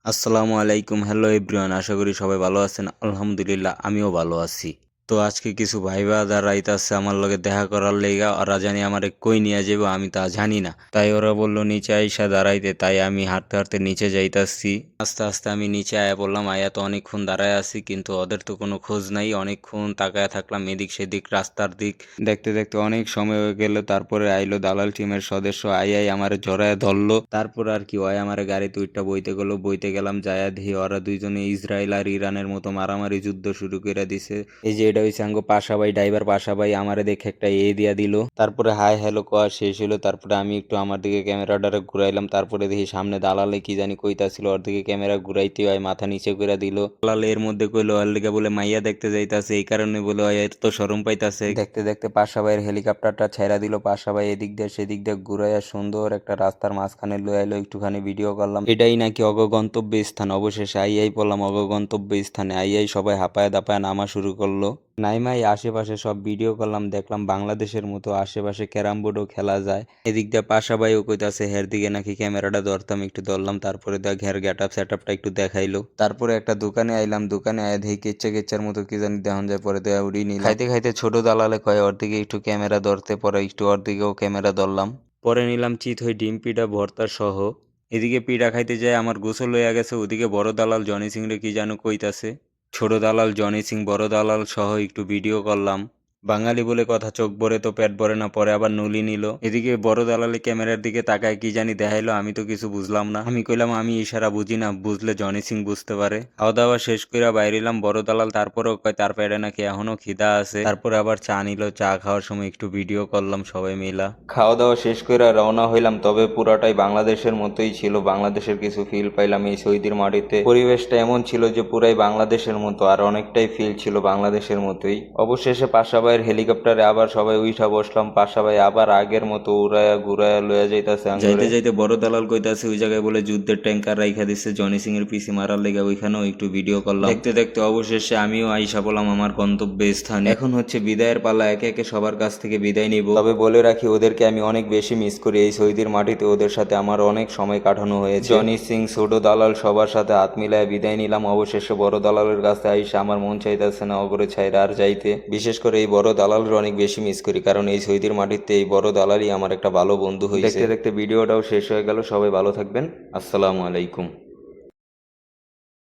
আসসালামু আলাইকুম। Hello everyone. আশা করি সবাই ভালো আছেন। আলহামদুলিল্লাহ আমিও ভালো আছি। তো আজকে কিছু ভাইবা দাঁড়াইতাছে আমার লগে দেখা করার লেগা। ওরা জানি আমারে কই নিয়া যাইবো আমি তা জানি না। তাই ওরা বলল নিচে আইসা দাঁড়াইতে। তাই আমি হাঁটতে, হাঁটতে নিচে যাইতাছি। আস্তে, আস্তে আমি নিচে আয়া পড়লাম। আয়া তো অনেকক্ষণ দাঁড়ায় আছি কিন্তু ওদের তো কোনো খোঁজ নাই। অনেকক্ষণ তাকায়া থাকলাম এদিক সেদিক রাস্তার দিক। দেখতে, দেখতে অনেক সময় হয়ে গেল। তারপরে আইলো দালাল টিমের সদস্য। আইয়াই আমারে জড়ায়া ধরলো। তারপর আর কি ওই আমারে গাড়িতে উইঠ্যা বইতে গেল। বইতে গেলাম যায়া দেখি ওরা দুইজনে ইসরায়েল আর ইরানের মতো মারামারি যুদ্ধ শুরু কইরা দিছে। এই যে এটা হইছে আঙ্গো পাশা ভাই, ড্রাইভার পাশা ভাই আমারে দেখে একটা দিয়া দিল। তারপরে হাই হ্যালো কোয়া শেষ হইলো। তারপরে আমি একটু আমার দিকে ক্যামেরাটারে ঘুরাইলাম। তারপরে দেখি সামনে দালালে কি জানি কইতাছিল। ওর দিকে ক্যামেরা ঘুরাইতে হয় মাথা নিচে কইরা দিল। দালাল এর মধ্যে কইলো ওর লিগা বলে মাইয়া দেখতে যাইতাছে, এই কারণে বলে ওই এত শরম পাইতাছে। দেখতে দেখতে পাশা ভাইয়ের হেলিকপ্টারটা ছাইরা দিল। পাশা ভাই এদিক দিয়ে সেদিক দিয়ে ঘুরাইয়া সুন্দর একটা রাস্তার মাঝখানে লয়ে আইলো। একটুখানি ভিডিও করলাম। এটাই নাকি গন্তব্য স্থান। অবশেষে আইয়াই পড়লাম গন্তব্য স্থানে। আইয়াই সবাই হাঁপায়া দাপায়া নামা শুরু করলো। নাইমাই আশেপাশে সব ভিডিও করলাম। দেখলাম বাংলাদেশের মতো আশেপাশে ক্যারাম বোর্ডও খেলা যায়। এদিক দিয়ে পাশা ভাইও কইতাছে হের দিকে নাকি ক্যামেরাটা ধরতাম, একটু ধরলাম। তারপরে দেখ ঘের গেট আপ সেট আপটা একটু দেখাইলো। তারপরে একটা দোকানে আইলাম। দোকানে আয় দেখি কেচ্চা কেচ্চার মতো কি জানি দেখন যায়। পরে দেয়া উড়ি নিলাম। খাইতে খাইতে ছোট দালালে কয় ওর দিকে একটু ক্যামেরা ধরতে, পরে একটু ওর দিকেও ক্যামেরা ধরলাম। পরে নিলাম চিতই ডিম পিঠা ভর্তা সহ। এদিকে পিঠা খাইতে যায় আমার গোসল হইয়া গেছে। ওদিকে বড় দালাল জনি সিং রে কি যেন কইতাছে। ছোট দালাল জনি সিং বড় দালাল সহ একটু ভিডিও করলাম। বাঙালি বলে কথা, চোখ ভরে তো পেট ভরে না। পরে আবার নুলি নিল। এদিকে বড় দালালি ক্যামেরার দিকে তাকায় কি জানি দেখাইলো। আমি তো কিছু বুঝলাম না। আমি কইলাম আমি ইশারা বুঝি না, বুঝলে জনি সিং বুঝতে পারে। খাওয়া দাওয়া শেষ কইরা বাইরিলাম। বড় দালাল তারপরেও কয় তার পেটে নাকি এখনো খিদা আছে। তারপরে আবার চা নিল। চা খাওয়ার সময় একটু ভিডিও করলাম সবাই মিলা। খাওয়া দাওয়া শেষ কইরা রওনা হইলাম। তবে পুরাটাই বাংলাদেশের মতোই ছিল। বাংলাদেশের কিছু ফিল পাইলাম এই সৌদির মাটিতে। পরিবেশটা এমন ছিল যে পুরাই বাংলাদেশের মতো, আর অনেকটাই ফিল ছিল বাংলাদেশের মতোই। অবশেষে পাশা ভাইয়ের হেলিকপ্টারে আবার সবাই উইঠা বসলাম। পাশা ভাই আবার আগের মতো উড়ায়া ঘুরায়া লইয়া যাইতাছে। যাইতে যাইতে বড় দালাল কইতাছে ওই জায়গায় বলে যুদ্ধের ট্যাঙ্কার রাইখা দিচ্ছে জনি সিং এর পিসি মারার লেগে। ওইখানেও একটু ভিডিও করলাম। দেখতে দেখতে অবশেষে আমিও আইসা বললাম আমার গন্তব্য স্থানে। এখন হচ্ছে বিদায়ের পালা। একে একে সবার কাছ থেকে বিদায় নিব। তবে বলে রাখি ওদেরকে আমি অনেক বেশি মিস করি। এই সৌদির মাটিতে ওদের সাথে আমার অনেক সময় কাটানো হয়েছে। জনি সিং, ছোট দালাল সবার সাথে হাত মিলায় বিদায় নিলাম। অবশেষে বড় দালালের কাছে আইসা আমার মন চাইতেছে না অগরে ছাইরা আর যাইতে। বিশেষ করে এই বড় দালালের অনেক বেশি মিস করি, কারণ এই সৌদির মাটিতে এই বড় দালালই আমার একটা ভালো বন্ধু হয়েছে। দেখতে দেখতে ভিডিওটাও শেষ হয়ে গেল। সবাই ভালো থাকবেন। আসসালামু আলাইকুম।